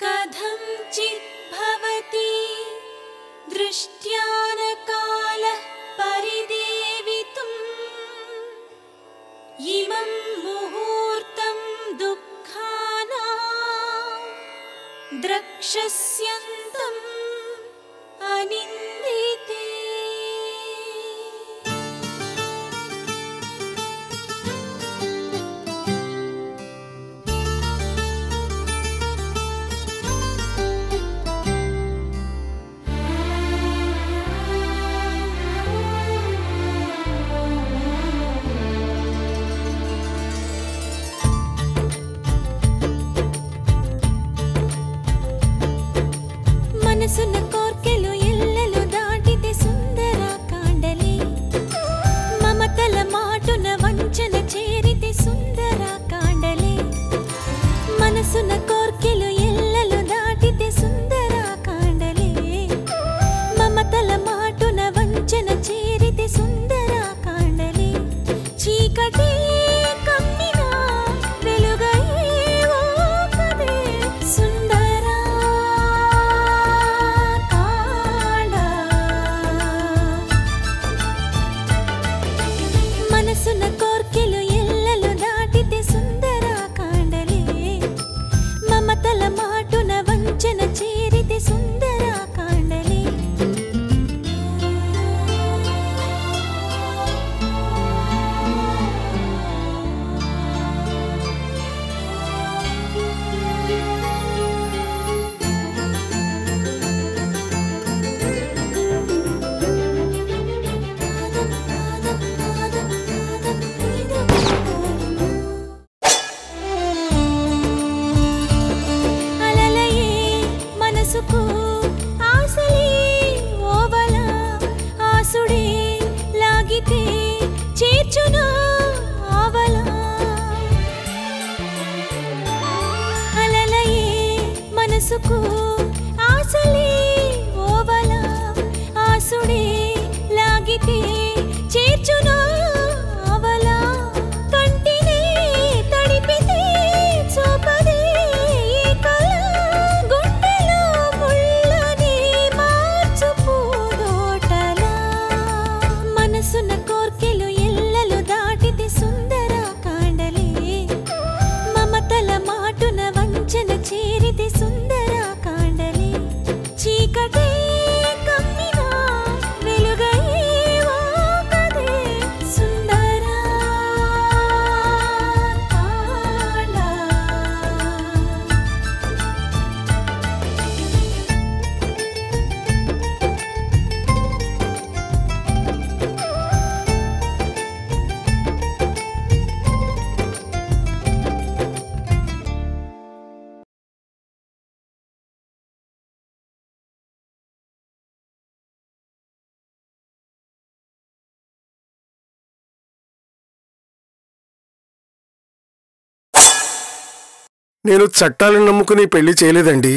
कथंचित् भवति दृष्ट्यानकालः परिदेवितुम् इमं मुहूर्तं दुःखानां द्रक्ष्यस्यन्तम् अनिन्दिते। మనసున కోర్కెలు ఎల్లలు దాటితే సుందర కాండలే మమతల మాటున వంచన చేరితే సుందర కాండలే మనసున కోర్కెలు ఎల్లలు దాటితే సుందర కాండలే మమతల మాటున వంచన చేరితే సుందర కాండలే చీకటి కమ్మినా వెలుగయ్యేవో కదే సుందర మనసున కోర్కెలు ఎల్లలు దాటితే సుందర కాండలే మమతల మాటున వంచన చేరితే సుందర కాండలే అలలయే మనసుకు ఆశలే ఓవల ఆసుడే లాగితే చేర్చునా ఆవల అలలయే మనసుకు ఆశలే ఓవల ఆసుడే లాగితే చేర్చునా ఆవల కంటినే తడిపితే చూపదే ఈ కళ గుండెలో ముళ్ళని మార్చుపోదోటలా మనసున కోర్కెలు ఎల్లలు దాటితే సుందర కాండలే మమతల మాటున వంచన చేరితే సుందర కాండలే చీకటే కమ్మినా వెలుగయ్యేవో కదే సుందర కాండ. నేను చట్టాలను నమ్ముకుని పెళ్లి చేయలేదండి.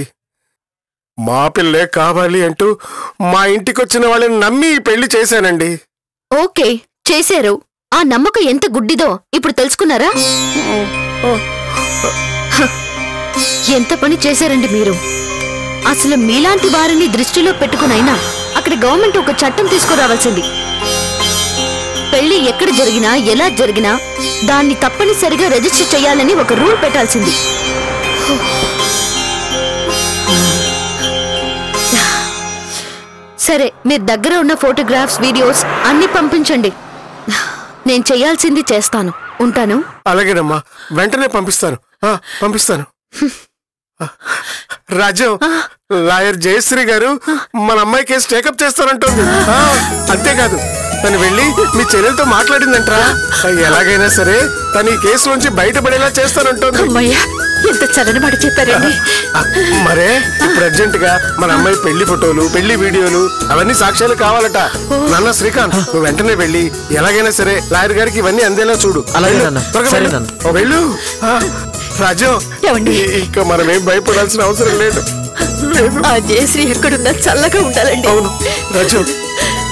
మా పిల్లే కావాలి అంటూ మా ఇంటికొచ్చిన వాళ్ళని నమ్మి ఈ పెళ్లి చేశానండి. ఓకే చేశారు. ఆ నమ్మకం ఎంత గుడ్డిదో ఇప్పుడు తెలుసుకున్నారా? ఎంత పని చేశారండి మీరు. అసలు మీలాంటి వారిని దృష్టిలో పెట్టుకునైనా అక్కడ గవర్నమెంట్ ఒక చట్టం తీసుకురావాల్సింది. పెళ్లి ఎక్కడ జరిగినా ఎలా జరిగినా దాన్ని తప్పనిసరిగా రిజిస్టర్ చేయాలని ఒక రూల్ పెట్టాల్సింది. సరే, మీరు దగ్గర ఉన్న ఫోటోగ్రాఫ్స్, వీడియోస్ అన్ని పంపించండి. నేను చేయాల్సింది చేస్తాను. ఉంటాను. అలాగేనమ్మా, వెంటనే పంపిస్తాను. పంపిస్తాను. రాజ్యం, లాయర్ జయశ్రీ గారు మన అమ్మాయి కేసు టేకప్ చేస్తానంటుంది. అంతేకాదు, తను వెళ్ళి మీ చెల్లెలతో మాట్లాడిందంటరా. ఎలాగైనా సరే తను ఈ కేసు నుంచి బయటపడేలా చేస్తానంటుంది. ఎంత చల్లని మాట చెప్పారండి. మరే ఇప్పుడు అర్జెంట్ గా మన అమ్మాయి పెళ్లి ఫోటోలు, పెళ్లి వీడియోలు అవన్నీ సాక్ష్యాలు కావాలట. నాన్న శ్రీకాంత్, నువ్వు వెంటనే వెళ్ళి ఎలాగైనా సరే లాయర్ గారికి ఇవన్నీ అందేలా చూడు. వెళ్ళు. రాజ్యం, ఇంకా మనమేం భయపడాల్సిన అవసరం లేదు. ఆ జయశ్రీ ఎక్కడున్నా చల్లగా ఉండాలండి. అవును రాజ్యం,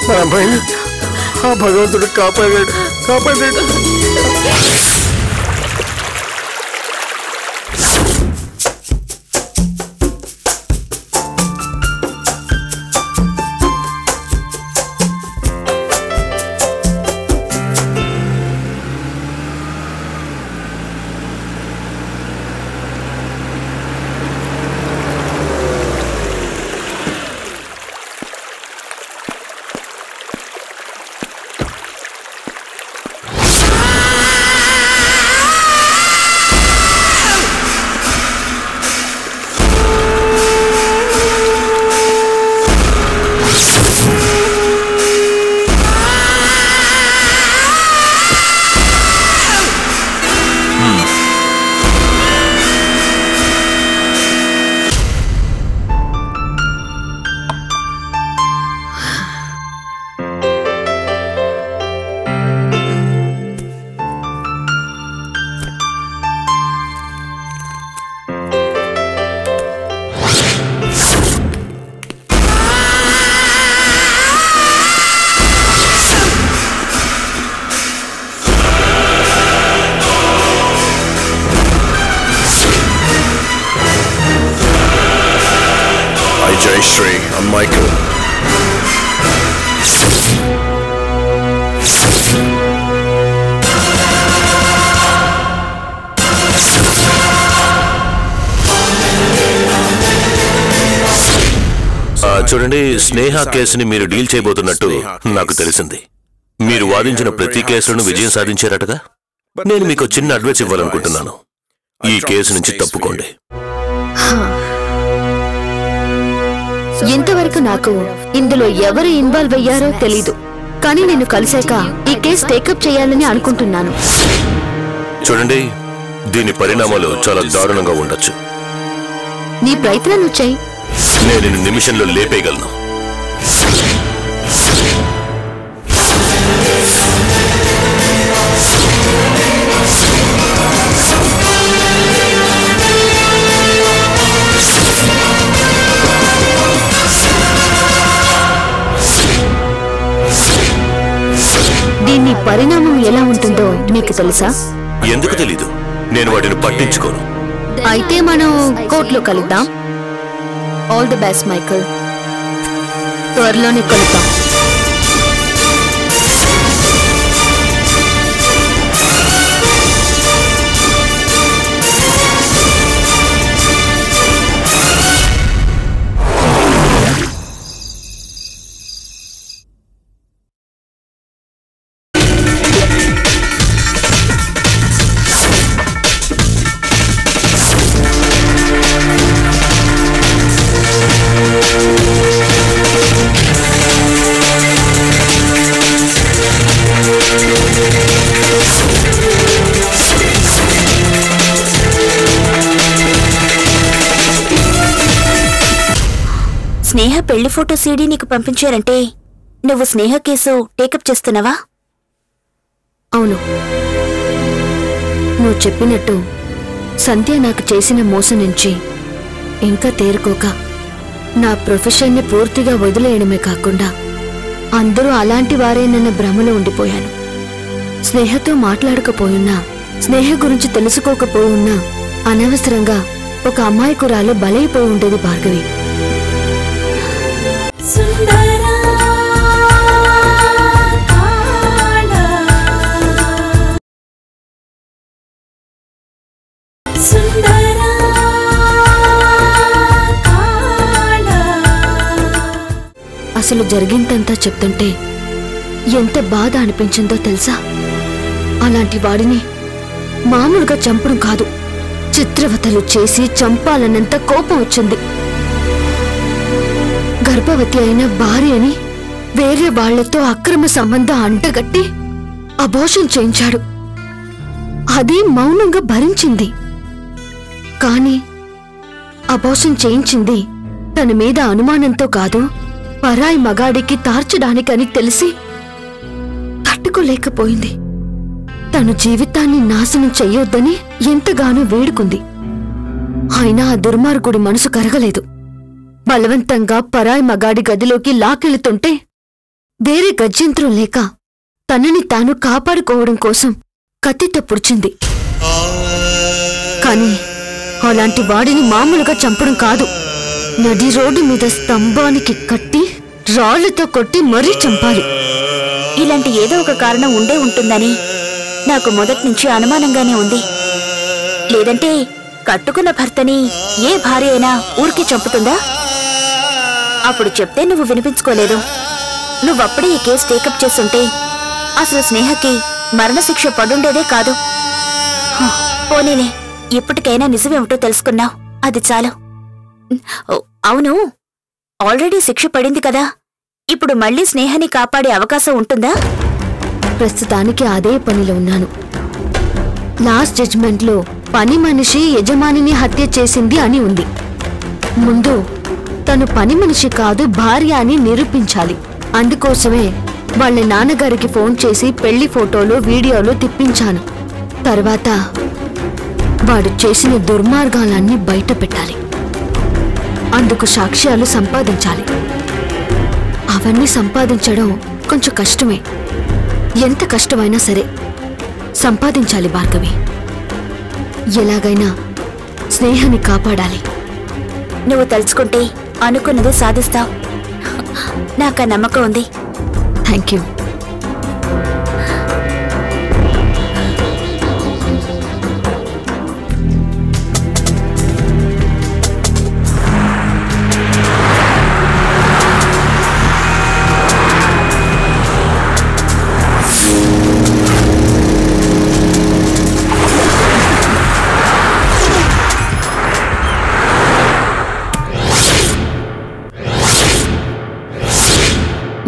మన అమ్మాయిని ఆ భగవంతుడు కాపాడాడు. Hi Jayashree, I'm Michael. చూడండి, స్నేహ కేసుని మీరు డీల్ చేయబోతున్నట్టు నాకు తెలిసింది. మీరు వాదించిన ప్రతి కేసులను విజయం సాధించారటగా. నేను మీకు చిన్న అడ్వైస్ ఇవ్వాలనుకుంటున్నాను. ఈ కేసు నుంచి తప్పుకోండి. ఇంతవరకు నాకు ఇందులో ఎవరు ఇన్వాల్వ్ అయ్యారో తెలీదు, కానీ నేను కలిసాక ఈ కేసు టేకప్ చేయాలని అనుకుంటున్నాను. చూడండి, దీని పరిణామాలు చాలా దారుణంగా ఉండొచ్చు. నీ ప్రయత్నం నువ్వు చెయ్యి. నేను నిమిషంలో లేపేయగలను. దీని పరిణామం ఎలా ఉంటుందో మీకు తెలుసా? ఎందుకు తెలీదు? నేను వాటిని పట్టించుకోను. అయితే మనం కోర్టులో కలుద్దాం. All the best Michael. త్వరలోనే కలుద్దాం. స్నేహ పెళ్లి ఫోటో సీడీ నీకు పంపించారంటే నువ్వు స్నేహ కేసు టేకప్ చేస్తున్నావా? అవును, నువ్వు చెప్పినట్టు సంధ్య నాకు చేసిన మోసం నుంచి ఇంకా తేరుకోక నా ప్రొఫెషన్ని పూర్తిగా వదిలేయడమే కాకుండా అందరూ అలాంటి వారేనన్న భ్రమలో ఉండిపోయాను. స్నేహతో మాట్లాడకపోయున్నా, స్నేహ గురించి తెలుసుకోకపోయున్నా అనవసరంగా ఒక అమాయకురాలు బలైపోయి ఉండేది భార్గవి. సుందరా కాండ సుందరా కాండ. అసలు జరిగిందంతా చెప్తుంటే ఎంత బాధ అనిపించిందో తెలుసా? అలాంటి వాడిని మామూలుగా చంపడం కాదు, చిత్రవతలు చేసి చంపాలన్నంత కోపం వచ్చింది. గర్భవతి అయిన భార్యని వేరే వాళ్లతో అక్రమ సంబంధం అంటగట్టి అబోర్షన్ చేయించాడు. అది మౌనంగా భరించింది. కాని అబోర్షన్ చేయించింది తన మీద అనుమానంతో కాదు, పరాయి మగాడికి తార్చడానికని తెలిసి తట్టుకోలేకపోయింది. తన జీవితాన్ని నాశనం చెయ్యొద్దని ఎంతగానో వేడుకుంది. అయినా ఆ దుర్మార్గుడి మనసు కరగలేదు. బలవంతంగా పరాయి మగాడి గదిలోకి లాకెళ్తుంటే వేరే గజ్యంతరం లేక తనని తాను కాపాడుకోవడం కోసం కత్తితో పుడిచింది. కాని అలాంటి వాడిని మామూలుగా చంపడం కాదు, నడి రోడ్డు మీద స్తంభానికి కట్టి రాళ్లతో కొట్టి మరీ చంపాలి. ఇలాంటి ఏదో ఒక కారణం ఉండే ఉంటుందని నాకు మొదటి నుంచి అనుమానంగానే ఉంది. లేదంటే కట్టుకున్న భర్తని ఏ భార్య అయినా ఊరికి చంపుతుందా? అప్పుడు చెప్తే నువ్వు వినిపించుకోలేదు. నువ్వప్పుడే ఈ కేసు టేకప్ చేస్తుంటే అసలు స్నేహకి మరణశిక్ష పడుండేదే కాదు. పోనీలే, ఇప్పటికైనా నిజమేమిటో తెలుసుకున్నావు, అది చాలు. అవును, ఆల్రెడీ శిక్ష పడింది కదా, ఇప్పుడు మళ్ళీ స్నేహాన్ని కాపాడే అవకాశం ఉంటుందా? ప్రస్తుతానికి అదే పనిలో ఉన్నాను. లాస్ట్ జడ్జిమెంట్లో పని మనిషి యజమానిని హత్య చేసింది అని ఉంది. ముందు తను పని మనిషి కాదు, భార్య అని నిరూపించాలి. అందుకోసమే వాళ్ళ నాన్నగారికి ఫోన్ చేసి పెళ్లి ఫోటోలు వీడియోలు తిప్పించాను. తర్వాత వాడు చేసిన దుర్మార్గాలన్నీ బయట పెట్టాలి. అందుకు సాక్ష్యాలు సంపాదించాలి. అవన్నీ సంపాదించడం కొంచెం కష్టమే. ఎంత కష్టమైనా సరే సంపాదించాలి భార్గవి. ఎలాగైనా స్నేహాన్ని కాపాడాలి. నువ్వు తలుచుకుంటే అనుకున్నదే సాధిస్తావు. నాకు ఆ నమ్మకం ఉంది. Thank you.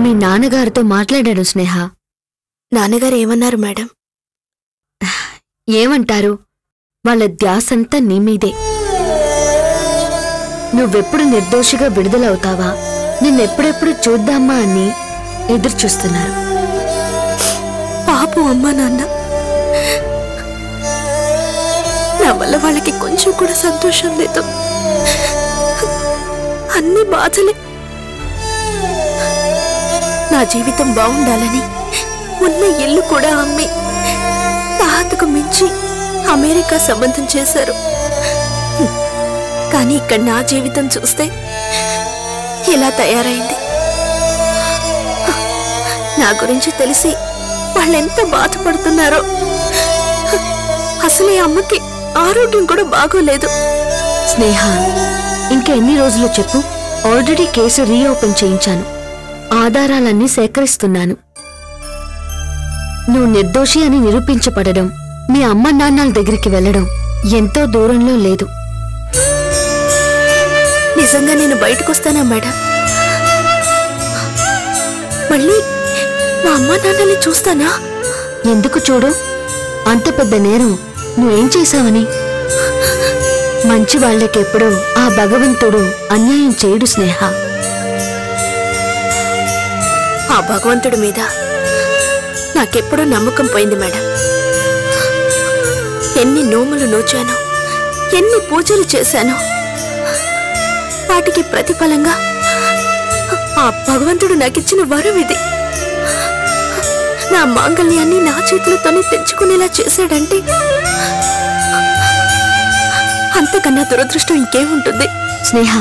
మీ నాన్నగారితో మాట్లాడాడు స్నేహ. నాన్నగారు ఏమన్నారు మేడం? ఏమంటారు, వాళ్ళ ధ్యాసంతా నీ మీదే. నువ్వెప్పుడు నిర్దోషిగా విడుదలవుతావా, నిన్నెప్పుడెప్పుడు చూద్దామా అని ఎదురు చూస్తున్నారు. పాపం అమ్మా నాన్న, నా వల్ల వాళ్ళకి కొంచెం కూడా సంతోషం లేదు. అన్ని బాధలే. నా జీవితం బాగుండాలని ఉన్న ఇల్లు కూడా అమ్మి తాతకు మించి అమెరికా సంబంధం చేశారు. కానీ ఇక్కడ నా జీవితం చూస్తే ఇలా తయారైంది. నా గురించి తెలిసి వాళ్ళెంత బాధపడుతున్నారో. అసలు ఈ అమ్మకి ఆరోగ్యం కూడా బాగోలేదు. స్నేహ, ఇంకా ఎన్ని రోజులు చెప్పు? ఆల్రెడీ కేసు రీఓపెన్ చేయించాను. ఆధారాలన్నీ సేకరిస్తున్నాను. నువ్వు నిర్దోషి అని నిరూపించబడడం, మీ అమ్మ నాన్నల దగ్గరికి వెళ్లడం ఎంతో దూరంలో లేదు. నిజంగా నేను బయటకొస్తానా మేడం? మళ్ళీ మా అమ్మ నాన్నల్ని చూస్తానా? ఎందుకు చూడు? అంత పెద్ద నేరం నువ్వేం చేశావని? మంచి వాళ్ళకెప్పుడూ ఆ భగవంతుడు అన్యాయం చేయడు స్నేహ. ఆ భగవంతుడి మీద నాకెప్పుడూ నమ్మకం పోయింది మేడం. ఎన్ని నోములు నోచానో, ఎన్ని పూజలు చేశానో, వాటికి ప్రతిఫలంగా ఆ భగవంతుడు నాకిచ్చిన వరం ఇది. నా మాంగళ్యాన్ని నా చేతులతోనే తెంచుకునేలా చేశాడంటే అంతకన్నా దురదృష్టం ఇంకేముంటుంది? స్నేహ,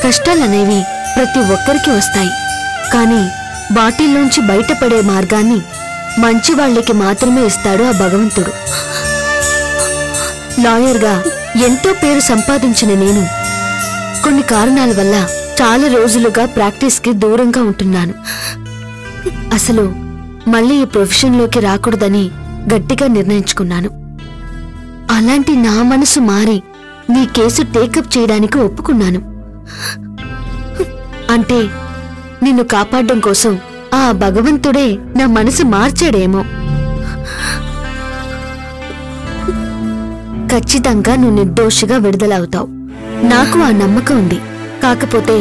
కష్టాలనేవి ప్రతి ఒక్కరికి వస్తాయి. కానీ వాటిల్లోంచి బయటపడే మార్గాన్ని మంచి వాళ్ళకి మాత్రమే ఇస్తాడు ఆ భగవంతుడు. లాయర్గా ఎంతో పేరు సంపాదించిన నేను కొన్ని కారణాల వల్ల చాలా రోజులుగా ప్రాక్టీస్కి దూరంగా ఉంటున్నాను. అసలు మళ్ళీ ఈ ప్రొఫెషన్లోకి రాకూడదని గట్టిగా నిర్ణయించుకున్నాను. అలాంటి నా మనసు మారి నీ కేసు టేకప్ చేయడానికి ఒప్పుకున్నాను. అంటే నిన్ను కాపాడడం కోసం ఆ భగవంతుడే నా మనసు మార్చాడేమో. ఖచ్చితంగా నువ్వు నిర్దోషిగా విడుదలవుతావు. నాకు ఆ నమ్మకం ఉంది. కాకపోతే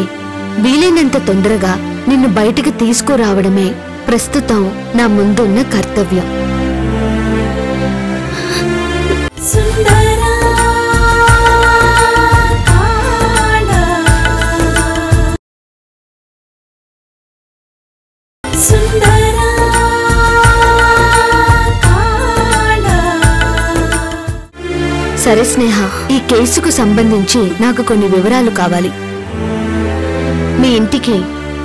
వీలైనంత తొందరగా నిన్ను బయటికి తీసుకురావడమే ప్రస్తుతం నా ముందున్న కర్తవ్యం. సరే స్నేహ, ఈ కేసుకు సంబంధించి నాకు కొన్ని వివరాలు కావాలి. మీ ఇంటికి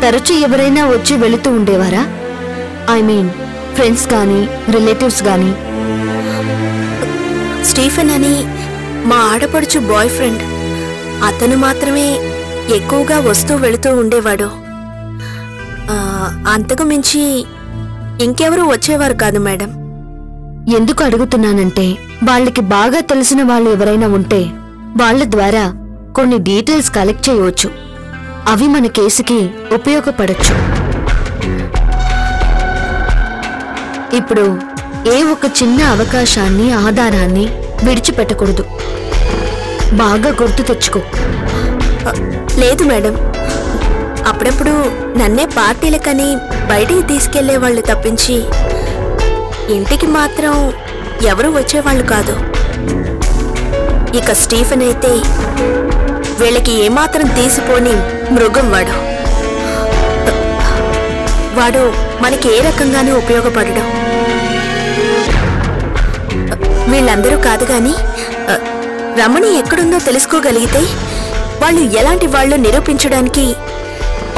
తరచూ ఎవరైనా వచ్చి వెళుతూ ఉండేవారా? ఐ మీన్ ఫ్రెండ్స్ కానీ రిలేటివ్స్ కానీ? స్టీఫెన్ అని మా ఆడపడుచు బాయ్ ఫ్రెండ్, అతను మాత్రమే ఎక్కువగా వస్తూ వెళుతూ ఉండేవాడు. అంతకు మించి ఇంకెవరూ వచ్చేవారు కాదు మేడం. ఎందుకు అడుగుతున్నానంటే, వాళ్ళకి బాగా తెలిసిన వాళ్ళు ఎవరైనా ఉంటే వాళ్ళ ద్వారా కొన్ని డీటెయిల్స్ కలెక్ట్ చేయవచ్చు. అవి మన కేసుకి ఉపయోగపడచ్చు. ఇప్పుడు ఏ ఒక చిన్న అవకాశాన్ని, ఆధారాన్ని విడిచిపెట్టకూడదు. బాగా గుర్తు తెచ్చుకో. లేదు మేడం, అప్పుడప్పుడు నన్నే పార్టీలకని బయటికి తీసుకెళ్లే వాళ్ళు తప్పించి ఇంటికి మాత్రం ఎవరు వచ్చేవాళ్ళు కాదు. ఇక స్టీఫెన్ అయితే వీళ్ళకి ఏమాత్రం తీసిపోని మృగం. వాడు మనకి ఏ రకంగానూ ఉపయోగపడడం. వీళ్ళందరూ కాదు గాని రమణి ఎక్కడుందో తెలుసుకోగలిగితే వాళ్ళు ఎలాంటి వాళ్ళు నిరూపించడానికి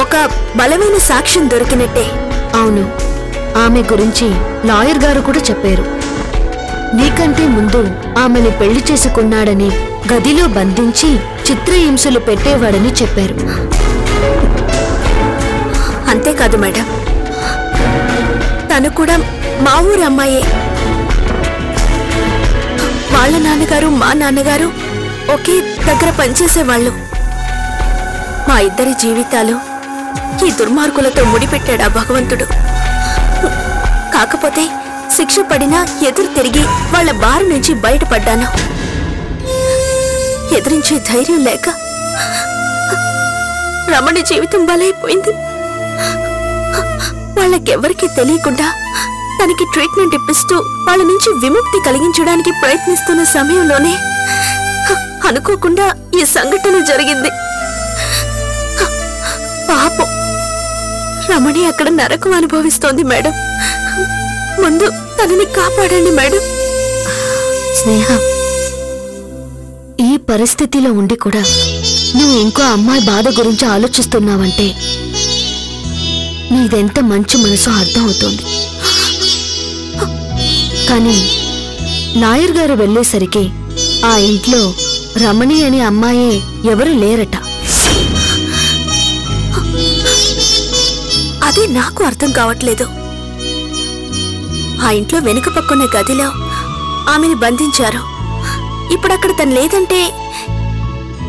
ఒక బలమైన సాక్ష్యం దొరికినట్టే. అవును, ఆమె గురించి లాయర్ గారు కూడా చెప్పారు. నీకంటే ముందు ఆమెని పెళ్లి చేసుకున్నాడని, గదిలో బంధించి చిత్రహింసలు పెట్టేవాడని చెప్పారు. అంతేకాదు మేడం, తను కూడా మా ఊరు అమ్మాయే. వాళ్ళ నాన్నగారు మా నాన్నగారు ఒకే దగ్గర పనిచేసేవాళ్ళు. మా ఇద్దరి జీవితాలు ఈ దుర్మార్గులతో ముడిపెట్టాడు ఆ భగవంతుడు. కాకపోతే శిక్ష పడినా ఎదురు తిరిగి వాళ్ళ బారి నుంచి బయటపడ్డాను. ఎదిరించే ధైర్యం లేక రమణి జీవితం బలైపోయింది. వాళ్ళకెవ్వరికీ తెలియకుండా తనకి ట్రీట్మెంట్ ఇప్పిస్తూ వాళ్ళ నుంచి విముక్తి కలిగించడానికి ప్రయత్నిస్తున్న సమయంలోనే అనుకోకుండా ఈ సంఘటన జరిగింది. పాపం రమణి అక్కడ నరకం అనుభవిస్తోంది మేడం. ముందు తనని కాపాడండి మేడం. స్నేహ, ఈ పరిస్థితిలో ఉండి కూడా నువ్వు ఇంకో అమ్మాయి బాధ గురించి ఆలోచిస్తున్నావంటే నీదెంత మంచి మనసు అర్థం అవుతోంది. కానీ లాయర్ గారు వెళ్ళేసరికి ఆ ఇంట్లో రమణి అనే అమ్మాయే ఎవరు లేరట. అదే నాకు అర్థం కావట్లేదు. ఆ ఇంట్లో వెనుక పక్కున్న గదిలో ఆమెను బంధించారు. ఇప్పుడక్కడ తను లేదంటే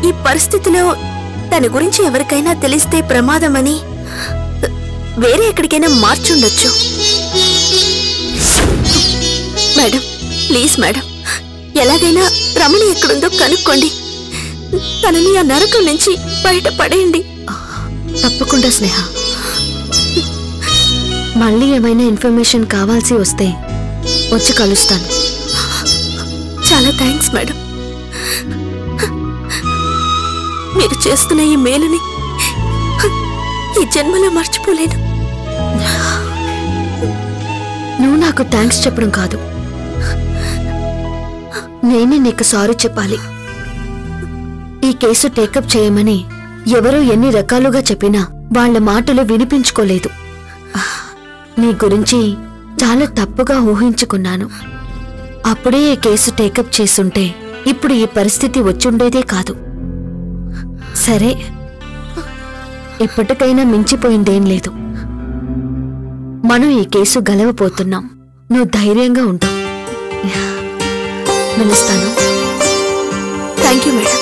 ఈ పరిస్థితిలో తన గురించి ఎవరికైనా తెలిస్తే ప్రమాదమని వేరే ఎక్కడికైనా మార్చుండొచ్చు. మేడం, ప్లీజ్ మేడం, ఎలాగైనా రమణి ఎక్కడుందో కనుక్కోండి. తనని ఆ నరకం నుంచి బయటపడేయండి. తప్పకుండా స్నేహ. మళ్ళీ ఏమైనా ఇన్ఫర్మేషన్ కావాల్సి వస్తే వచ్చి కలుస్తాను. చాలా థ్యాంక్స్ మేడం. మీరు చేస్తున్న ఈ మేలుని ఈ జన్మలో మర్చిపోలేను. నువ్వు నాకు థ్యాంక్స్ చెప్పడం కాదు, నేనే నీకు సారీ చెప్పాలి. ఈ కేసు టేకప్ చేయమని ఎవరో ఎన్ని రకాలుగా చెప్పినా వాళ్ళ మాటలు వినిపించుకోలేదు. నీ గురించి చాలా తప్పుగా ఊహించుకున్నాను. అప్పుడే ఈ కేసు టేకప్ చేసుంటే ఇప్పుడు ఈ పరిస్థితి వచ్చుండేదే కాదు. సరే, ఇప్పటికైనా మించిపోయిందేం లేదు. మనం ఈ కేసు గెలవబోతున్నాం. నువ్వు ధైర్యంగా ఉంటావు. పిలుస్తాను. Thank you madam.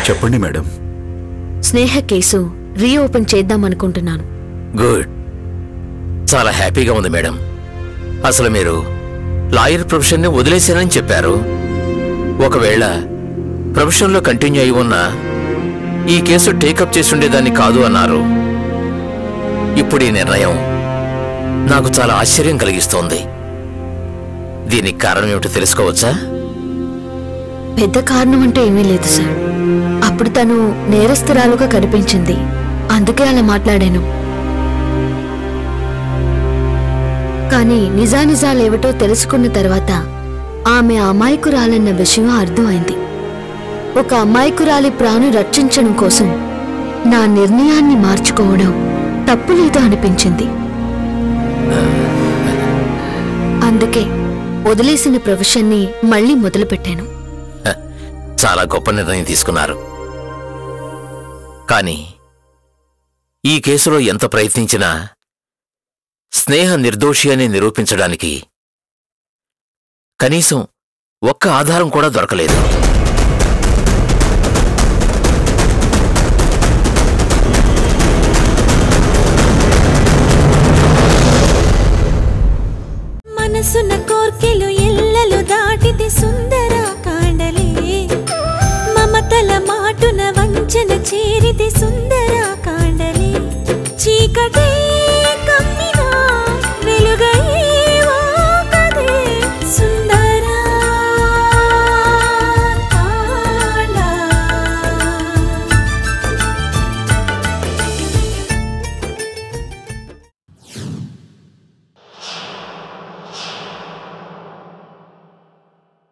చెప్పండి మేడం. స్నేహ కేసు రీఓపెన్ చేద్దామనుకుంటున్నాను. గుడ్, చాలా హ్యాపీగా ఉంది మేడం. అసలు మీరు లాయర్ ప్రొఫెషన్ని వదిలేశారని చెప్పారు. ఒకవేళ ప్రొఫెషన్లో కంటిన్యూ అయి ఉన్నా ఈ కేసు టేకప్ చేసి ఉండేదాన్ని కాదు అన్నారు. ఇప్పుడు ఈ నిర్ణయం నాకు చాలా ఆశ్చర్యం కలిగిస్తోంది. దీనికి కారణం ఏమిటో తెలుసుకోవచ్చా? పెద్ద కారణం అంటే ఏమీ లేదు సార్. అప్పుడు తను నేరస్తురాలుగా కనిపించింది, అందుకే అలా మాట్లాడాను. కానీ నిజానిజాలేమిటో తెలుసుకున్న తర్వాత ఆమె అమాయకురాలన్న విషయం అర్థమైంది. ఒక అమాయకురాలి ప్రాణం రక్షించడం కోసం నా నిర్ణయాన్ని మార్చుకోవడం తప్పులేదో అనిపించింది. అందుకే వదిలేసిన ప్రొఫెషన్ని మళ్ళీ మొదలుపెట్టాను. చాలా గొప్ప నిర్ణయం తీసుకున్నారు. కానీ ఈ కేసులో ఎంత ప్రయత్నించినా స్నేహ నిర్దోషి అని నిరూపించడానికి కనీసం ఒక్క ఆధారం కూడా దొరకలేదు.